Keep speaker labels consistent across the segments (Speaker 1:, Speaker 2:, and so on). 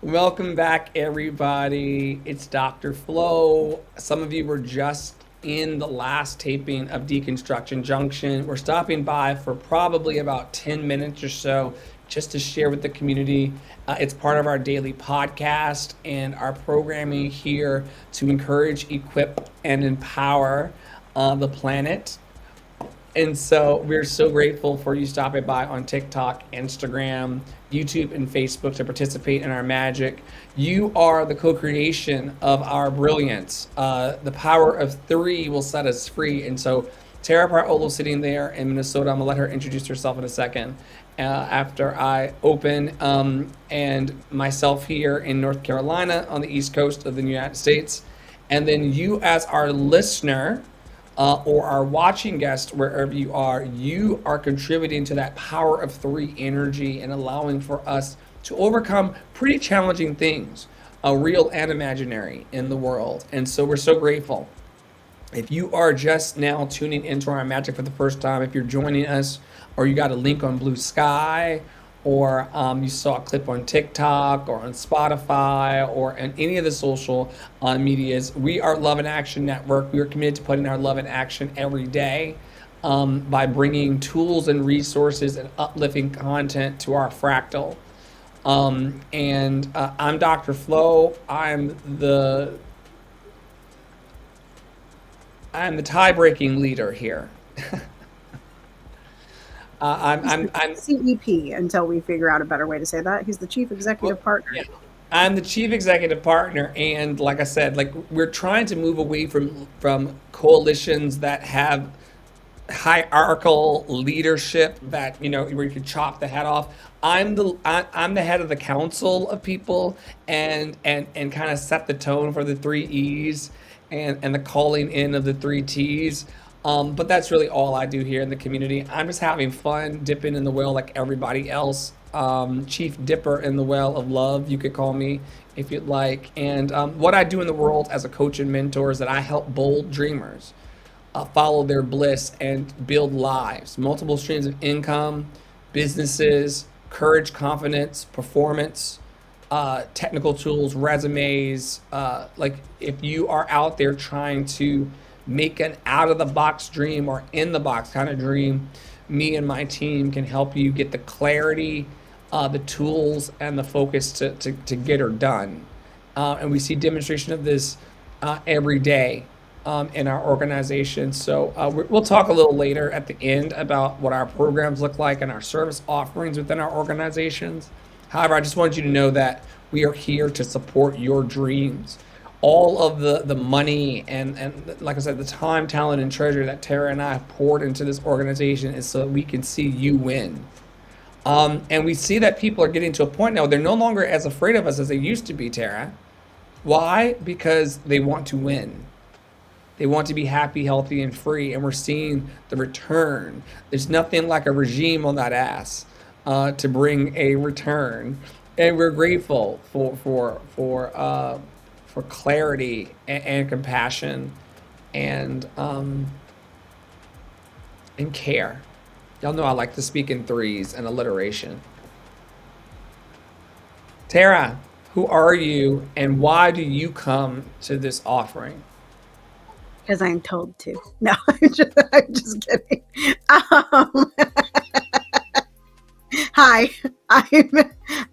Speaker 1: Welcome back, everybody. It's Dr. Flo. Some of you were just in the last taping of Deconstruction Junction. We're stopping by for probably about 10 minutes or so just to share with the community. It's part of our daily podcast and our programming here to encourage, equip, and empower the planet. And so we're so grateful for you stopping by on TikTok, Instagram, YouTube, and Facebook to participate in our magic. You are the co-creation of our brilliance. The power of three will set us free. And so Tara Parolo sitting there in Minnesota. I'm gonna let her introduce herself in a second after I open, and myself here in North Carolina on the East Coast of the United States. And then you as our listener, or our watching guest, wherever you are contributing to that power of three energy and allowing for us to overcome pretty challenging things, real and imaginary, in the world. And so we're so grateful. If you are just now tuning into our magic for the first time, if you're joining us, or you got a link on Blue Sky, or you saw a clip on TikTok or on Spotify or on any of the social medias, we are Love in Action Network. We are committed to putting our love in action every day, by bringing tools and resources and uplifting content to our fractal. And I'm Dr. Flo. I'm the tie-breaking leader here.
Speaker 2: He's the
Speaker 1: I'm
Speaker 2: CEP until we figure out a better way to say that. He's the chief
Speaker 1: well,
Speaker 2: executive
Speaker 1: yeah.
Speaker 2: partner.
Speaker 1: I'm the chief executive partner, and like I said, like we're trying to move away from coalitions that have hierarchical leadership that where you could chop the head off. I'm the head of the council of people, and kind of set the tone for the three E's and the calling in of the three T's. But that's really all I do here in the community. I'm just having fun dipping in the well like everybody else. Chief dipper in the well of love, you could call me if you'd like. And what I do in the world as a coach and mentor is that I help bold dreamers follow their bliss and build lives, multiple streams of income, businesses, courage, confidence, performance, technical tools, resumes. Like if you are out there trying to make an out of the box dream or in the box kind of dream, me and my team can help you get the clarity, the tools, and the focus to get her done. And we see demonstration of this every day in our organization. So we'll talk a little later at the end about what our programs look like and our service offerings within our organizations. However, I just wanted you to know that we are here to support your dreams. All of the money and like I said, the time, talent, and treasure that Tara and I have poured into this organization is so that we can see you win. And we see that people are getting to a point now, they're no longer as afraid of us as they used to be, Tara. Why? Because they want to win. They want to be happy, healthy, and free, and we're seeing the return. There's nothing like a regime on that ass to bring a return, and we're grateful for clarity and compassion and and care. Y'all know I like to speak in threes and alliteration. Tara, who are you, and why do you come to this offering?
Speaker 2: Because I'm told to. No, I'm just kidding. Um, Hi, I'm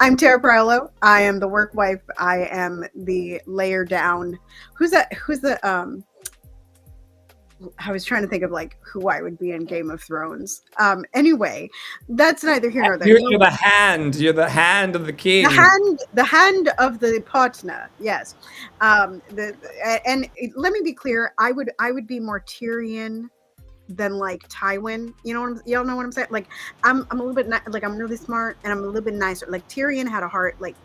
Speaker 2: I'm Tara Prilo. I am the work wife. I am the layer down. Who's that? Who's the I was trying to think of like who I would be in Game of Thrones. Anyway, that's neither here nor there.
Speaker 1: You're the hand. You're the hand of the king.
Speaker 2: The hand of the partner. Yes. Let me be clear. I would be more Tyrion than like Tywin. Y'all know what I'm saying? Like I'm a little bit like I'm really smart and I'm a little bit nicer. Like Tyrion had a heart. Like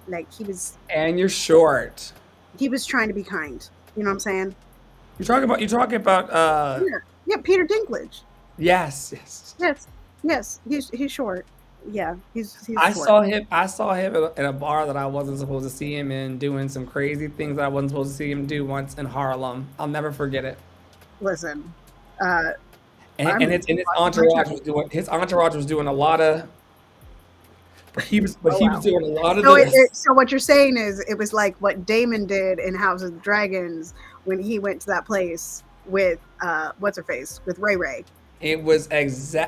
Speaker 1: And you're short.
Speaker 2: he was trying to be kind. You know what I'm saying?
Speaker 1: You're talking about
Speaker 2: Yeah. Yeah. Peter Dinklage.
Speaker 1: yes, yes.
Speaker 2: Yes. Yes. He's short. Yeah. He's
Speaker 1: I
Speaker 2: short.
Speaker 1: saw him. I saw him in a bar that I wasn't supposed to see him in, doing some crazy things that I wasn't supposed to see him do once in Harlem. I'll never forget it.
Speaker 2: Listen. Uh,
Speaker 1: And,
Speaker 2: I'm
Speaker 1: and his
Speaker 2: watching my
Speaker 1: entourage was doing a lot of but
Speaker 2: Oh
Speaker 1: he was
Speaker 2: wow.
Speaker 1: doing a lot of
Speaker 2: So
Speaker 1: this.
Speaker 2: so what you're saying is it was like what Damon did in House of the Dragons when he went to that place with what's her face with Ray Ray.
Speaker 1: It was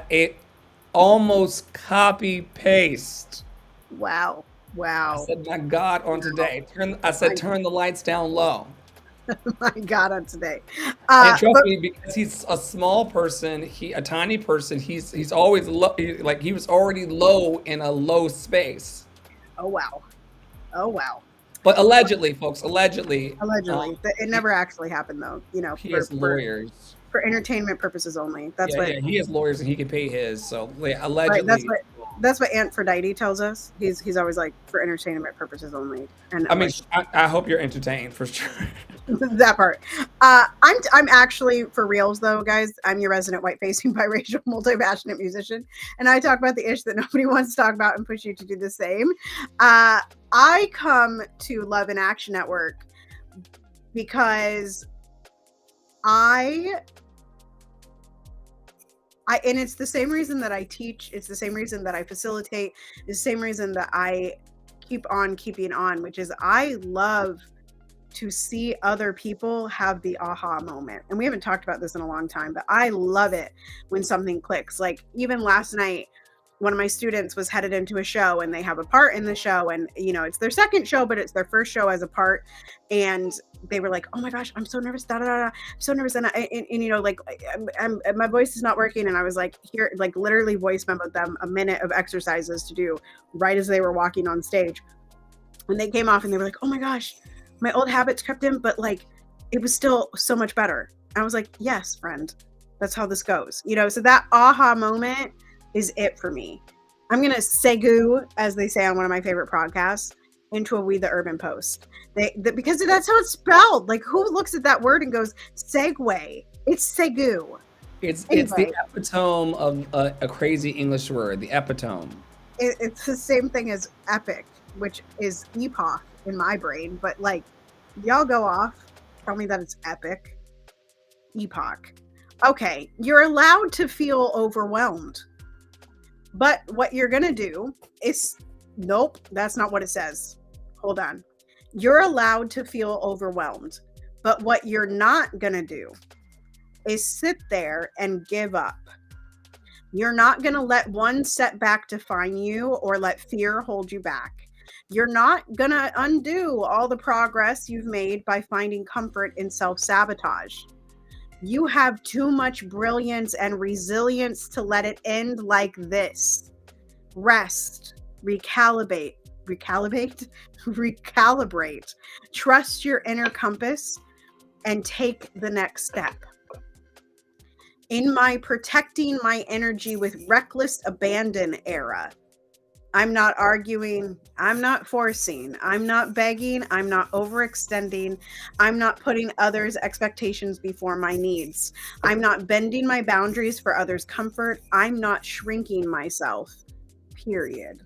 Speaker 1: it almost copy paste.
Speaker 2: Wow.
Speaker 1: I
Speaker 2: Wow.
Speaker 1: said, my God, on
Speaker 2: Wow.
Speaker 1: today. I said,
Speaker 2: My,
Speaker 1: turn the lights down low.
Speaker 2: my God on today.
Speaker 1: And trust
Speaker 2: But
Speaker 1: me, because he's a small person, a tiny person, he's always low, like he was already low in a low space.
Speaker 2: oh wow. Oh wow.
Speaker 1: But allegedly, folks, allegedly,
Speaker 2: Allegedly. It
Speaker 1: he,
Speaker 2: never actually happened though,
Speaker 1: he has lawyers.
Speaker 2: for entertainment purposes only. That's
Speaker 1: Yeah,
Speaker 2: what
Speaker 1: yeah, he has lawyers and he can pay his. So yeah,
Speaker 2: right.
Speaker 1: allegedly.
Speaker 2: That's what Aphrodite tells us. He's always like for entertainment purposes only. And
Speaker 1: I mean,
Speaker 2: like
Speaker 1: I hope you're entertained for sure.
Speaker 2: that part. I'm actually for reals though, guys. I'm your resident white facing biracial multi-passionate musician, and I talk about the ish that nobody wants to talk about and push you to do the same. I come to Love in Action Network because I and it's the same reason that I teach, it's the same reason that I facilitate, it's the same reason that I keep on keeping on, which is I love to see other people have the aha moment. And we haven't talked about this in a long time, but I love it when something clicks. Like even last night, one of my students was headed into a show and they have a part in the show, and it's their second show, but it's their first show as a part. And they were like, oh my gosh, I'm so nervous, da, da, da, da. I'm so nervous. And like my voice is not working. And I was like, here, like literally voice memoed them a minute of exercises to do right as they were walking on stage. And they came off and they were like, oh my gosh, my old habits crept in, but like it was still so much better. I was like, yes, friend, that's how this goes. So that aha moment is it for me. I'm going to segue, as they say on one of my favorite podcasts, into a We the Urban Post. Because that's how it's spelled. Like who looks at that word and goes, segue? It's segu.
Speaker 1: It's
Speaker 2: Anyway,
Speaker 1: the epitome of a crazy English word, the epitome.
Speaker 2: it's the same thing as epic, which is epoch in my brain. But like, y'all go off, tell me that it's epic. Epoch. Okay, you're allowed to feel overwhelmed. But what you're going to do is, nope, that's not what it says. Hold on. You're allowed to feel overwhelmed. But what you're not going to do is sit there and give up. You're not going to let one setback define you or let fear hold you back. You're not going to undo all the progress you've made by finding comfort in self-sabotage. You have too much brilliance and resilience to let it end like this. Rest, recalibrate, trust your inner compass, and take the next step. In my protecting my energy with reckless abandon era, I'm not arguing, I'm not forcing, I'm not begging, I'm not overextending, I'm not putting others' expectations before my needs. I'm not bending my boundaries for others' comfort. I'm not shrinking myself. Period.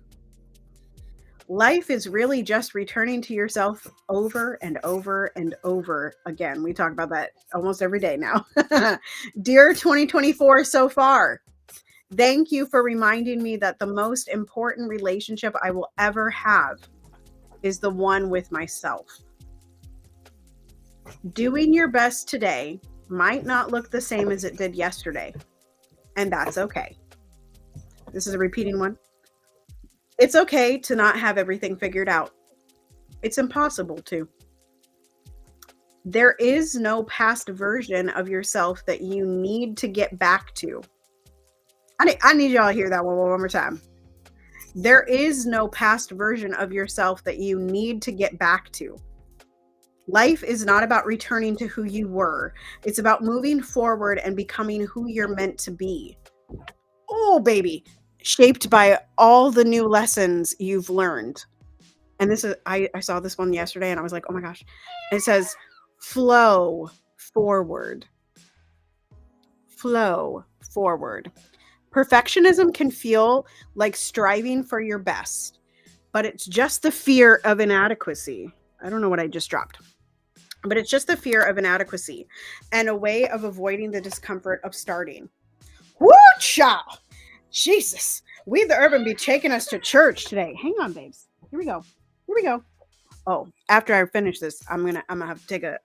Speaker 2: Life is really just returning to yourself over and over and over again. We talk about that almost every day now. Dear 2024 so far, thank you for reminding me that the most important relationship I will ever have is the one with myself. Doing your best today might not look the same as it did yesterday, and that's okay. This is a repeating one. It's okay to not have everything figured out. It's impossible to. There is no past version of yourself that you need to get back to. I need y'all to hear that one more time. There is no past version of yourself that you need to get back to. Life is not about returning to who you were. It's about moving forward and becoming who you're meant to be. Oh, baby. Shaped by all the new lessons you've learned. And this is, I saw this one yesterday and I was like, oh my gosh. It says, flow forward. Flow forward. Perfectionism can feel like striving for your best, but it's just the fear of inadequacy. I don't know what I just dropped, but it's just the fear of inadequacy and a way of avoiding the discomfort of starting. Woo, child! Jesus. We the Urban be taking us to church today. Hang on, babes. Here we go. Here we go. Oh, after I finish this, I'm gonna have to take a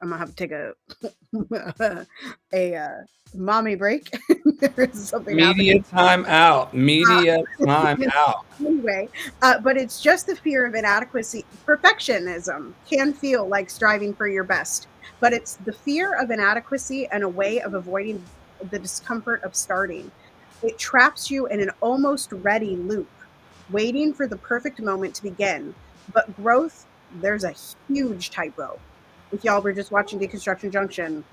Speaker 2: mommy break. There is something
Speaker 1: Media
Speaker 2: happening.
Speaker 1: time out. Media time out.
Speaker 2: Anyway, but it's just the fear of inadequacy. Perfectionism can feel like striving for your best, but it's the fear of inadequacy and a way of avoiding the discomfort of starting. It traps you in an almost ready loop, waiting for the perfect moment to begin. But growth, there's a huge tightrope. If y'all were just watching Deconstruction Junction,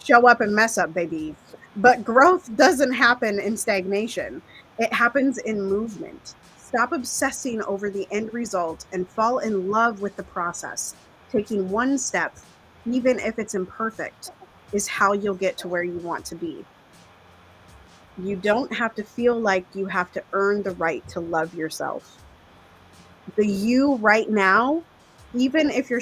Speaker 2: show up and mess up, baby. But growth doesn't happen in stagnation, it happens in movement. Stop obsessing over the end result and fall in love with the process. Taking one step, even if it's imperfect, is how you'll get to where you want to be. You don't have to feel like you have to earn the right to love yourself. The you right now, even if you're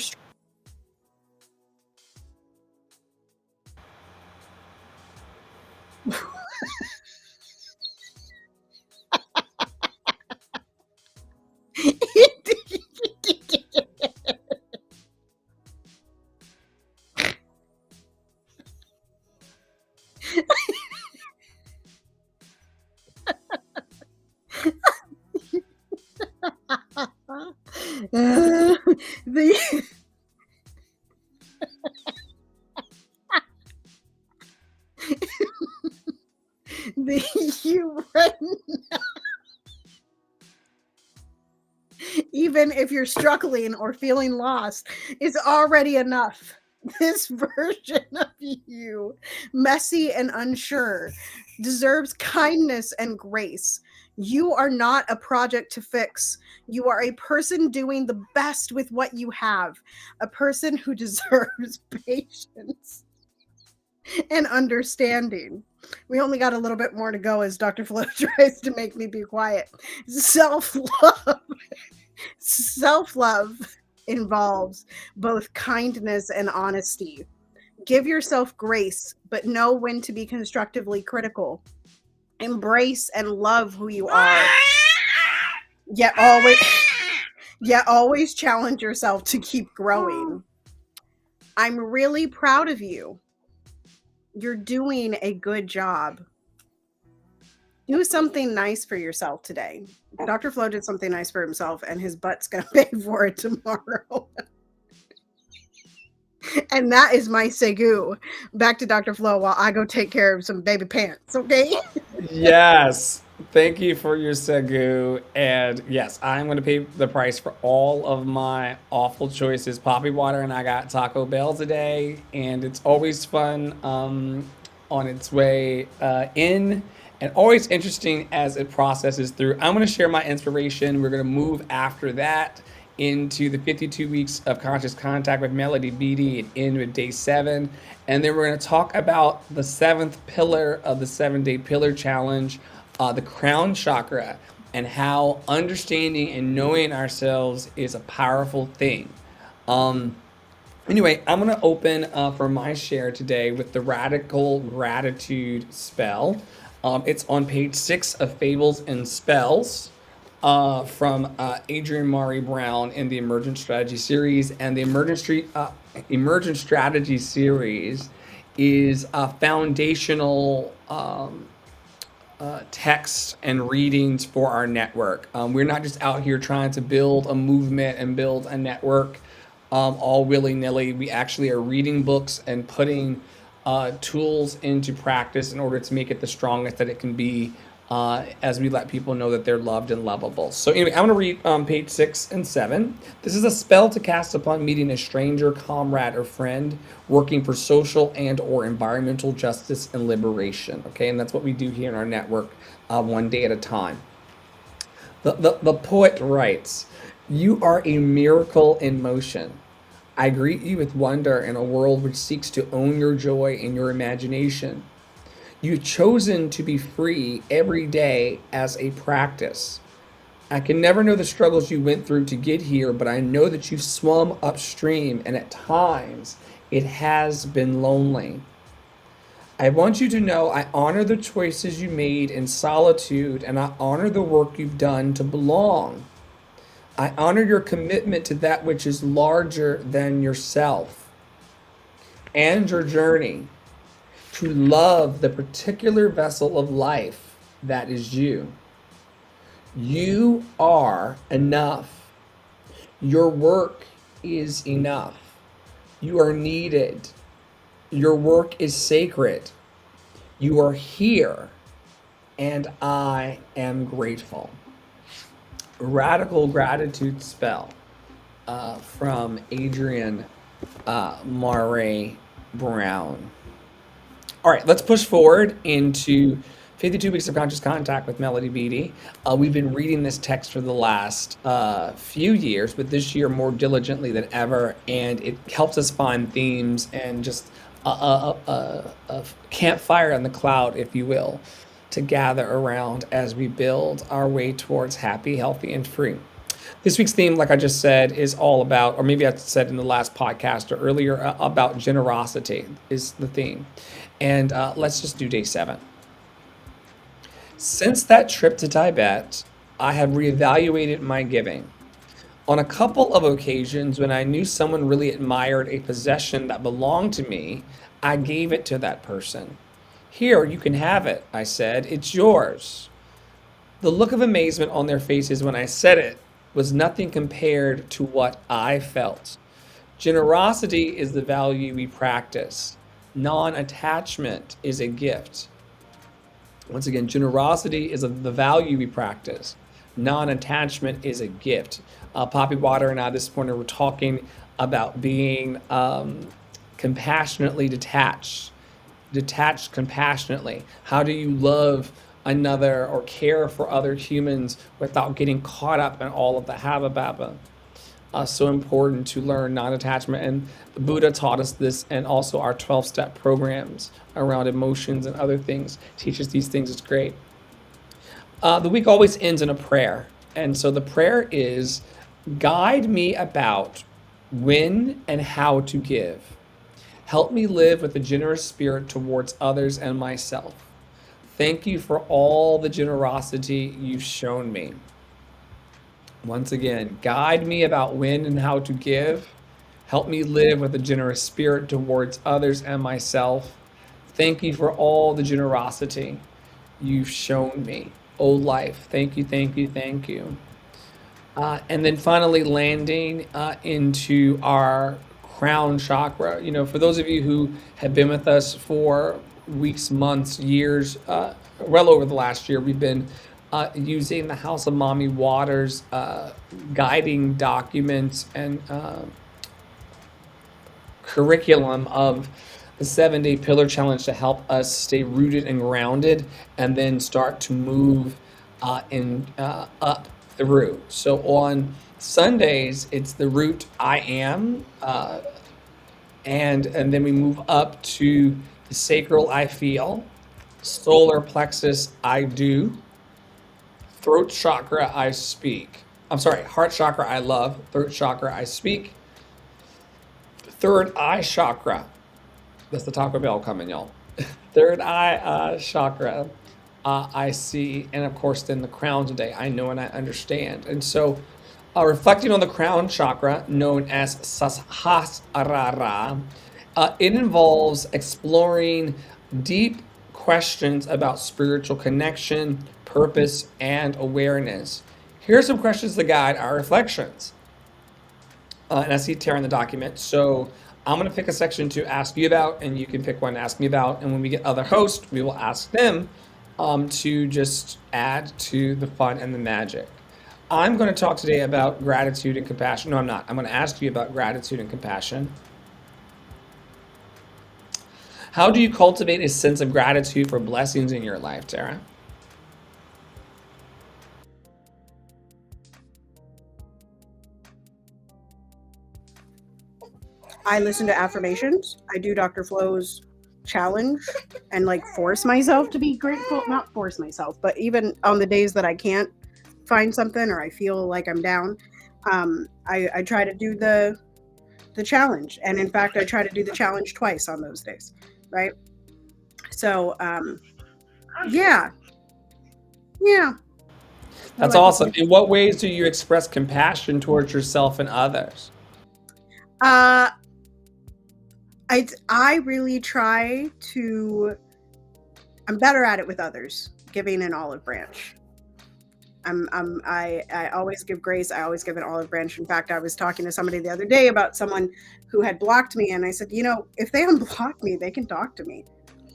Speaker 2: the the you right, even if you're struggling or feeling lost, is already enough. This version of you, messy and unsure, deserves kindness and grace. You are not a project to fix. You are a person doing the best with what you have, a person who deserves patience and understanding. We only got a little bit more to go as Dr. Flo tries to make me be quiet. Self love. Self love involves both kindness and honesty. Give yourself grace, but know when to be constructively critical. Embrace and love who you are, yet always yet always challenge yourself to keep growing. I'm really proud of you. You're doing a good job. Do something nice for yourself today. Dr. Flo did something nice for himself, and his butt's going to pay for it tomorrow. And that is my segu. Back to Dr. Flo while I go take care of some baby pants, okay?
Speaker 1: Yes. Thank you for your segu. And yes, I'm going to pay the price for all of my awful choices. Poppy water, and I got Taco Bell today. And it's always fun on its way in, and always interesting as it processes through. I'm going to share my inspiration. We're going to move after that into the 52 weeks of conscious contact with Melody Beattie and end with day 7. And then we're going to talk about the 7th pillar of the 7-day pillar challenge, the crown chakra, and how understanding and knowing ourselves is a powerful thing. Anyway, I'm going to open for my share today with the radical gratitude spell. It's on page 6 of Fables and Spells, from Adrienne Maree Brown in the Emergent Strategy series. And the Emergent Strategy series is a foundational texts and readings for our network. We're not just out here trying to build a movement and build a network all willy-nilly. We actually are reading books and putting tools into practice in order to make it the strongest that it can be, as we let people know that they're loved and lovable. So anyway, I'm going to read page 6 and 7. This is a spell to cast upon meeting a stranger, comrade, or friend working for social and or environmental justice and liberation. Okay, and that's what we do here in our network, one day at a time. The poet writes, "You are a miracle in motion. I greet you with wonder in a world which seeks to own your joy and your imagination. You've chosen to be free every day as a practice. I can never know the struggles you went through to get here, but I know that you've swum upstream, and at times it has been lonely. I want you to know I honor the choices you made in solitude, and I honor the work you've done to belong. I honor your commitment to that which is larger than yourself and your journey to love the particular vessel of life that is you. You are enough. Your work is enough. You are needed. Your work is sacred. You are here, and I am grateful. Radical gratitude spell from Adrian Murray Brown. All right, let's push forward into 52 Weeks of Conscious Contact with Melody Beattie. We've been reading this text for the last few years, but this year more diligently than ever, and it helps us find themes and just a campfire on the cloud, if you will, to gather around as we build our way towards happy, healthy, and free. This week's theme, like I just said, is all about, or maybe I said in the last podcast or earlier, about generosity is the theme. And let's just do day 7. Since that trip to Tibet, I have reevaluated my giving. On a couple of occasions, when I knew someone really admired a possession that belonged to me, I gave it to that person. Here, you can have it, I said. It's yours. The look of amazement on their faces when I said it was nothing compared to what I felt. Generosity is the value we practice. Non-attachment is a gift. Once again, generosity is the value we practice. Non-attachment is a gift. Poppy Water and I this morning were talking about being compassionately detached compassionately. How do you love another or care for other humans without getting caught up in all of the habba-babba? So important to learn non-attachment, and the Buddha taught us this, and also our 12-step programs around emotions and other things teach us these things. It's great. The week always ends in a prayer, and so the prayer is, guide me about when and how to give. Help me live with a generous spirit towards others and myself. Thank you for all the generosity you've shown me. Once again, guide me about when and how to give. Help me live with a generous spirit towards others and myself. Thank you for all the generosity you've shown me. Oh, life. Thank you, thank you, thank you. And then finally landing into our crown chakra. You know, for those of you who have been with us for weeks, months, years, well over the last year, we've been using the House of Mommy Waters guiding documents and curriculum of the 7-day pillar challenge to help us stay rooted and grounded, and then start to move up through. So on Sundays, it's the root I am, and then we move up to the sacral I feel, solar plexus I do, throat chakra I speak. I'm sorry, heart chakra I love, throat chakra I speak, third eye chakra. That's the Taco Bell coming, y'all. Third eye chakra I see, and of course then the crown today I know and I understand. And so reflecting on the crown chakra, known as Sahasrara, it involves exploring deep questions about spiritual connection, purpose, and awareness. Here are some questions to guide our reflections. And I see Tara in the document. So I'm going to pick a section to ask you about, and you can pick one to ask me about. And when we get other hosts, we will ask them to just add to the fun and the magic. I'm going to talk today about gratitude and compassion. No, I'm not. I'm going to ask you about gratitude and compassion. How do you cultivate a sense of gratitude for blessings in your life, Tara?
Speaker 2: I listen to affirmations. I do Dr. Flo's challenge and like force myself to be grateful. Not force myself, but even on the days that I can't find something or I feel like I'm down, I try to do the challenge. And in fact, I try to do the challenge twice on those days, right? So yeah, yeah, I
Speaker 1: That's
Speaker 2: like
Speaker 1: awesome.
Speaker 2: looking.
Speaker 1: In what ways do you express compassion towards yourself and others?
Speaker 2: Uh, I really try to. I'm better at it with others, giving an olive branch. I always give grace. I always give an olive branch. In fact, I was talking to somebody the other day about someone who had blocked me, and I said, you know, if they unblock me, they can talk to me.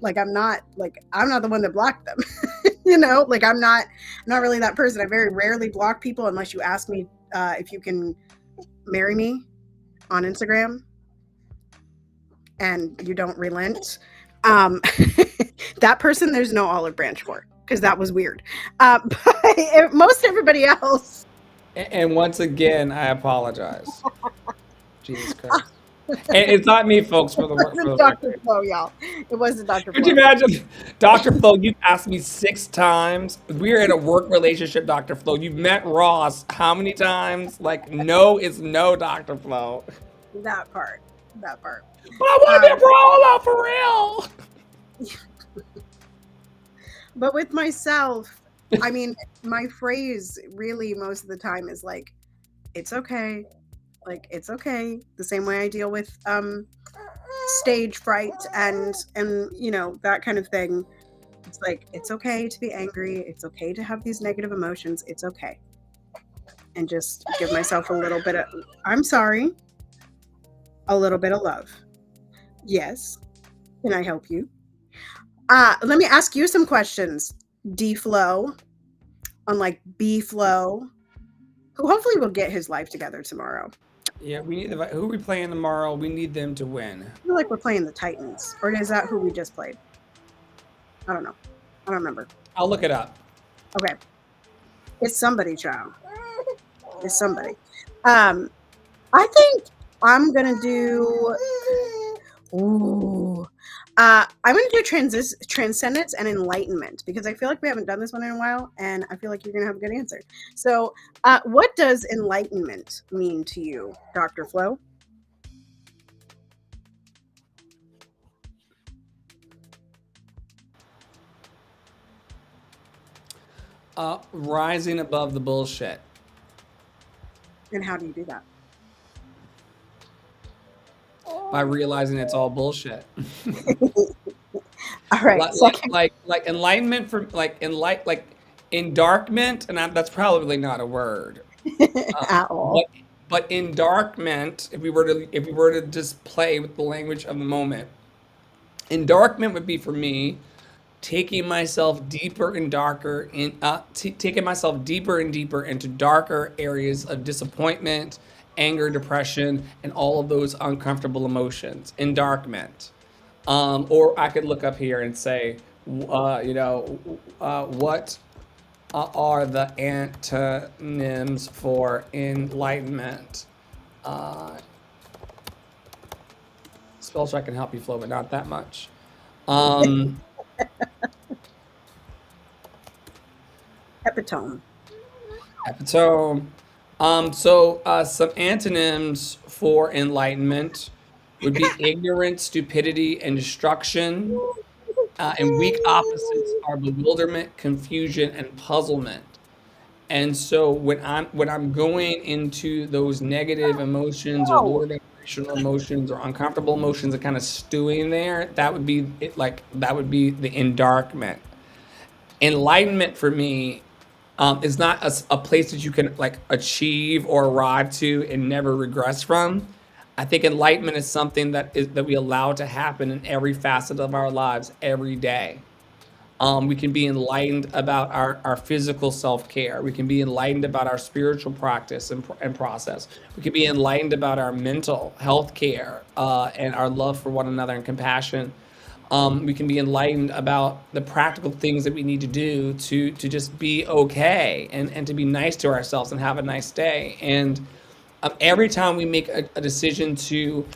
Speaker 2: I'm not the one that blocked them. You know, like I'm not really that person. I very rarely block people unless you ask me if you can marry me on Instagram and you don't relent. Um, that person, there's no olive branch for because that was weird. But most everybody else,
Speaker 1: And once again, I apologize. Jesus Christ. And it's not me, folks, for the
Speaker 2: it
Speaker 1: for
Speaker 2: wasn't
Speaker 1: the
Speaker 2: Dr.
Speaker 1: record.
Speaker 2: Flo, y'all. It wasn't Dr.
Speaker 1: Could you
Speaker 2: Flo.
Speaker 1: imagine, Dr. Flo, you've asked me 6 times. We're in a work relationship, Dr. Flo. You've met Ross how many times? Like, no is no, Dr. Flo.
Speaker 2: That part. That part.
Speaker 1: But I want
Speaker 2: Um,
Speaker 1: to be Paolo for real.
Speaker 2: but with myself, I mean, my phrase really most of the time is like, it's okay. Like, it's okay. The same way I deal with stage fright and you know, that kind of thing. It's like, it's okay to be angry. It's okay to have these negative emotions. It's okay. And just give myself a little bit of, I'm sorry, a little bit of love. Yes. Can I help you? Let me ask you some questions. D Flow, unlike B Flow, who hopefully will get his life together tomorrow.
Speaker 1: Yeah, we need who are we playing tomorrow? We need them to win.
Speaker 2: I feel like we're playing the Titans. Or is that who we just played? I don't know. I don't remember.
Speaker 1: I'll look it up.
Speaker 2: Okay. It's somebody, child. It's somebody. Um, I think I'm gonna do. Ooh. I'm gonna do transcendence and enlightenment because I feel like we haven't done this one in a while, and I feel like you're gonna have a good answer. So, what does enlightenment mean to you, Dr. Flo?
Speaker 1: Rising above the bullshit.
Speaker 2: And how do you do that?
Speaker 1: By realizing it's all bullshit.
Speaker 2: All right, second.
Speaker 1: Like enlightenment for like endarkment, and that's probably not a word.
Speaker 2: At all.
Speaker 1: But endarkment, if we were to just play with the language of the moment, endarkment would be for me taking myself deeper and darker taking myself deeper and deeper into darker areas of disappointment, anger, depression, and all of those uncomfortable emotions. Endarkment. Or I could look up here and say, what are the antonyms for enlightenment? Uh, spell check can help you flow, but not that much. Um,
Speaker 2: Epitome.
Speaker 1: epitome. So some antonyms for enlightenment would be ignorance, stupidity, and destruction. And weak opposites are bewilderment, confusion, and puzzlement. And so when I'm going into those negative emotions or
Speaker 2: Oh,
Speaker 1: lower vibrational emotions or uncomfortable emotions and kind of stewing there, that would be it, like that would be the endarkment. Enlightenment for me is not a place that you can like achieve or arrive to and never regress from. I think enlightenment is something that we allow to happen in every facet of our lives every day. We can be enlightened about our physical self-care. We can be enlightened about our spiritual practice and process. We can be enlightened about our mental health care and our love for one another and compassion. We can be enlightened about the practical things that we need to do to just be okay and to be nice to ourselves and have a nice day. And every time we make a decision to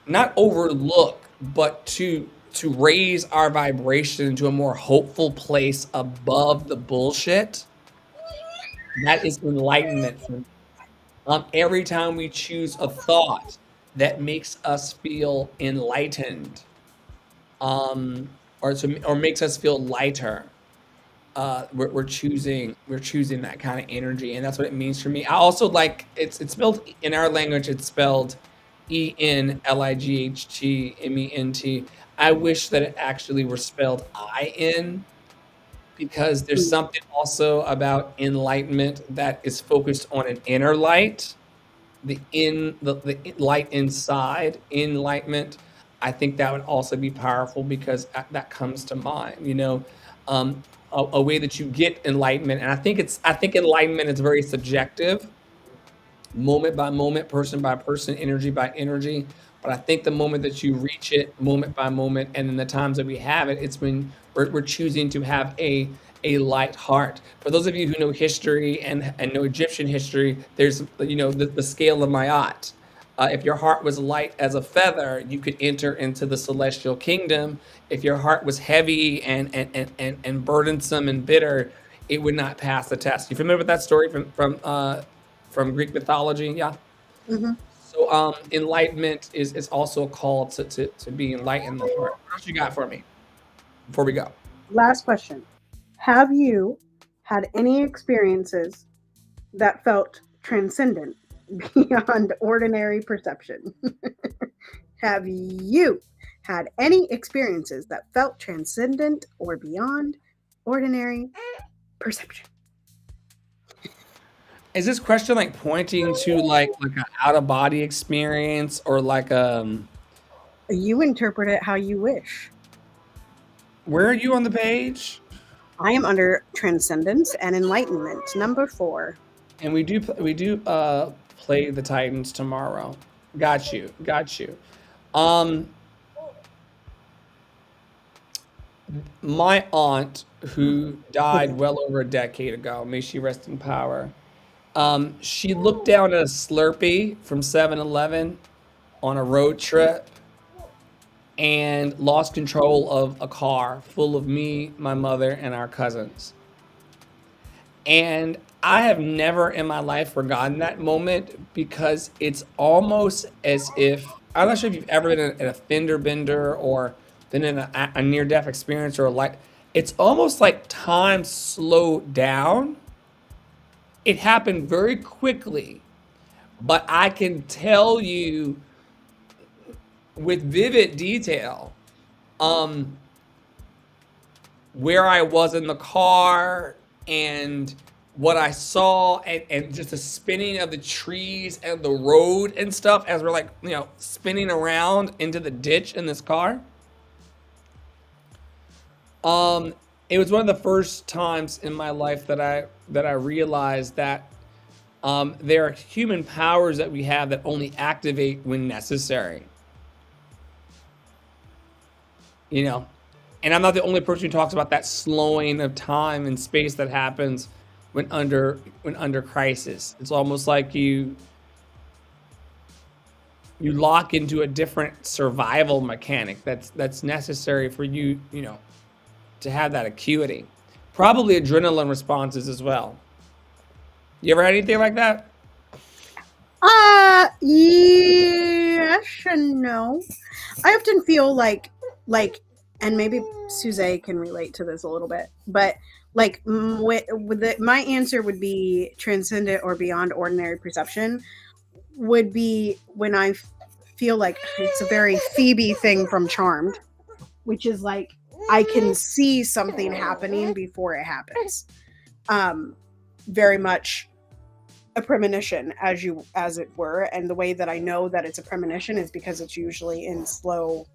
Speaker 1: not overlook, but to raise our vibration to a more hopeful place above the bullshit, that is enlightenment for me. Every time we choose a thought that makes us feel enlightened, um, or makes us feel lighter. We're choosing that kind of energy, and that's what it means for me. I also like it's spelled in our language. It's spelled ENLIGHTMENT. I wish that it actually were spelled IN, because there's
Speaker 2: Mm.
Speaker 1: something also about enlightenment that is focused on an inner light, the light inside enlightenment. I think that would also be powerful, because that comes to mind, a way that you get enlightenment. And I think enlightenment is very subjective, moment by moment, person by person, energy by energy. But I think the moment that you reach it, moment by moment, and in the times that we have it, it's when we're choosing to have a light heart. For those of you who know history and know Egyptian history, there's the scale of Ma'at. If your heart was light as a feather, you could enter into the celestial kingdom. If your heart was heavy and burdensome and bitter, it would not pass the test. You familiar with that story from Greek mythology? Yeah.
Speaker 2: Mhm.
Speaker 1: So enlightenment is also a call to be enlightened in the heart. What else you got for me before we go?
Speaker 2: Last question. Have you had any experiences that felt transcendent beyond ordinary perception? Have you had any experiences that felt transcendent or beyond ordinary perception?
Speaker 1: Is this question like pointing to like an out of body experience, or like
Speaker 2: You interpret it how you wish.
Speaker 1: where are you on the page?
Speaker 2: I am under transcendence and enlightenment, number 4.
Speaker 1: And we do play the Titans tomorrow. Got you. Got you. Um my aunt, who died well over a decade ago, may she rest in power. She looked down at a Slurpee from 7-Eleven on a road trip and lost control of a car full of me, my mother, and our cousins. And I have never in my life forgotten that moment, because it's almost as if, I'm not sure if you've ever been in a fender bender or been in a near death experience, or like, it's almost like time slowed down. It happened very quickly, but I can tell you with vivid detail, um, where I was in the car, and what I saw, and just the spinning of the trees and the road and stuff as we're like, spinning around into the ditch in this car. Um, it was one of the first times in my life that I realized that there are human powers that we have that only activate when necessary. You know, and I'm not the only person who talks about that slowing of time and space that happens when under crisis. It's almost like you lock into a different survival mechanic that's necessary for you to have that acuity. Probably adrenaline responses as well. You ever had anything like that?
Speaker 2: Yes and no. I often feel like, and maybe Suze can relate to this a little bit, but like my answer would be transcendent or beyond ordinary perception would be when feel like it's a very Phoebe thing from Charmed, which is like I can see something happening before it happens. Very much a premonition, as it were, and the way that I know that it's a premonition is because it's usually in slow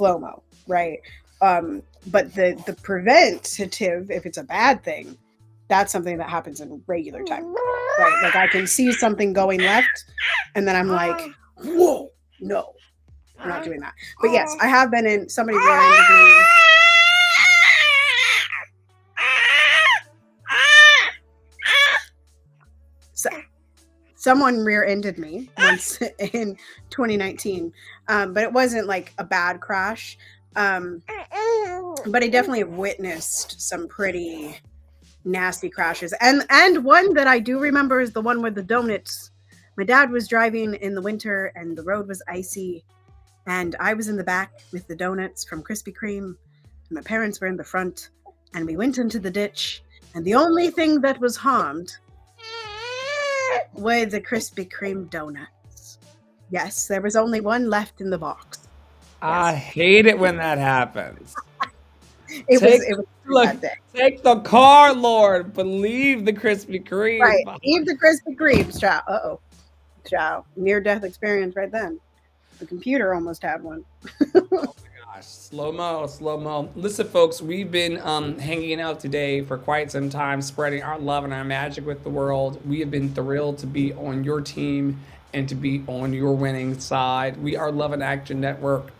Speaker 2: mo, right? But the preventative, if it's a bad thing, that's something that happens in regular time, right? Like I can see something going left, and then I'm like, whoa, no, I'm not doing that. But yes, I have been in somebody rear-ended me. So, someone rear-ended me once in 2019, but it wasn't like a bad crash. But I definitely have witnessed some pretty nasty crashes, and one that I do remember is the one with the donuts My dad was driving in the winter and the road was icy, and I was in the back with the donuts from Krispy Kreme, and my parents were in the front, and we went into the ditch, and the only thing that was harmed were the Krispy Kreme donuts. Yes, there was only one left in the box.
Speaker 1: I
Speaker 2: Yes,
Speaker 1: hate it when that happens.
Speaker 2: it was
Speaker 1: Take
Speaker 2: it was a pretty
Speaker 1: look,
Speaker 2: bad day.
Speaker 1: take the car, Lord, but leave the Krispy Kreme
Speaker 2: Right,
Speaker 1: behind.
Speaker 2: leave the Krispy Kremes, child. Child, near death experience right then. The computer almost had one.
Speaker 1: Gosh, slow mo, slow mo. Listen, folks, we've been hanging out today for quite some time, spreading our love and our magic with the world. We have been thrilled to be on your team and to be on your winning side. We are Love and Action Network.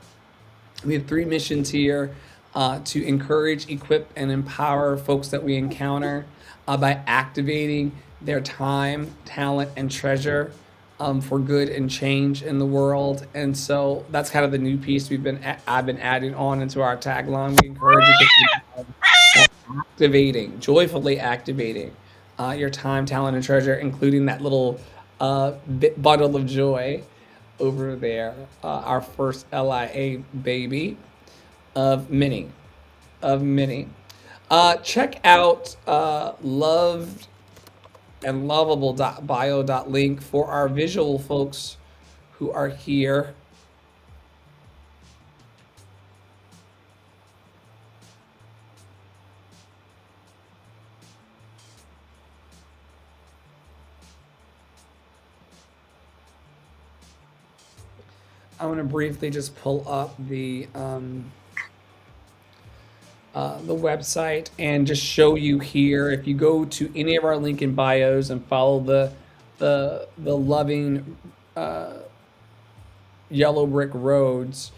Speaker 1: We have three missions here to encourage, equip, and empower folks that we encounter by activating their time, talent, and treasure for good and change in the world. And so that's kind of the new piece I've been adding on into our tagline. We encourage you to activating, joyfully activating your time, talent, and treasure, including that little bundle of joy over there, our first LIA baby of many, of many. Check out loved and lovable.bio.link for our visual folks who are here. I want to briefly just pull up the website and just show you here. If you go to any of our link in bios and follow the loving yellow brick roads,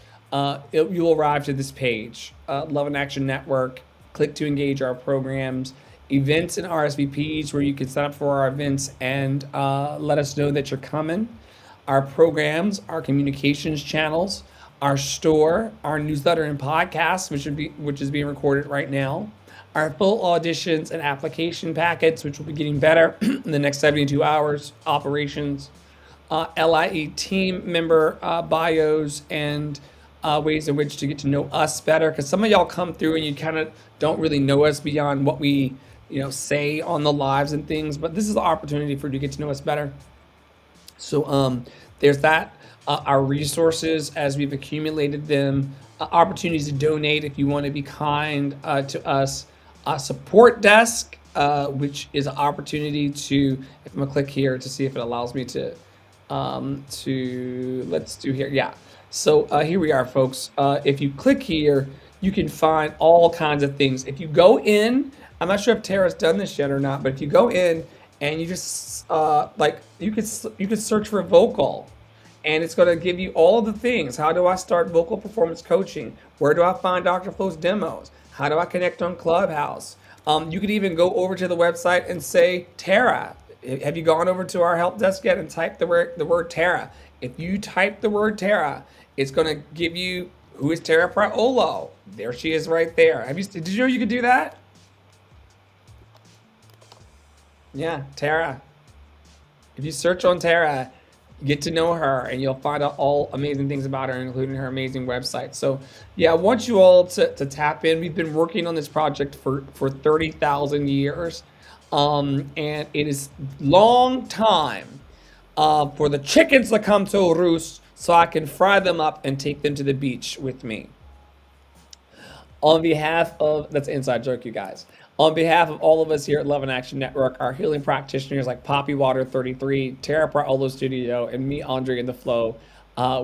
Speaker 1: you'll arrive to this page, Love and Action Network. Click to engage our programs, events, and RSVPs, where you can sign up for our events and let us know that you're coming. Our programs, our communications channels, our store, our newsletter and podcast, which is being recorded right now, our full auditions and application packets, which will be getting better in the next 72 hours, operations, LIE team member bios, and ways in which to get to know us better. Because some of y'all come through and you kind of don't really know us beyond what we say on the lives and things. But this is the opportunity for you to get to know us better. So there's that. Our resources as we've accumulated them, opportunities to donate if you want to be kind to us. Support desk, which is an opportunity to, if I'm gonna click here to see if it allows me to let's do here. Yeah. So here we are, folks. If you click here, you can find all kinds of things. If you go in, I'm not sure if Tara's done this yet or not, but if you go in and you just you could search for vocal, and it's going to give you all of the things. How do I start vocal performance coaching? Where do I find Dr. Flo's demos? How do I connect on Clubhouse? You could even go over to the website and say, Tara, have you gone over to our help desk yet and typed the word Tara? If you type the word Tara, it's going to give you who is Tara Praolo. There she is right there. Did you know you could do that? Yeah, Tara. If you search on Tara, get to know her, and you'll find out all amazing things about her, including her amazing website. So yeah, I want you all to tap in. We've been working on this project for 30,000 years. And it is long time for the chickens to come to roost so I can fry them up and take them to the beach with me. On behalf of, that's an inside joke, you guys. On behalf of all of us here at Love and Action Network, our healing practitioners like Poppy Water 33, Tara Praolo Studio, and me, Andre in the Flow,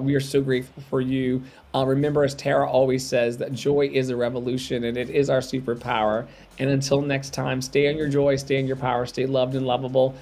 Speaker 1: we are so grateful for you. Remember, as Tara always says, that joy is a revolution and it is our superpower. And until next time, stay on your joy, stay in your power, stay loved and lovable.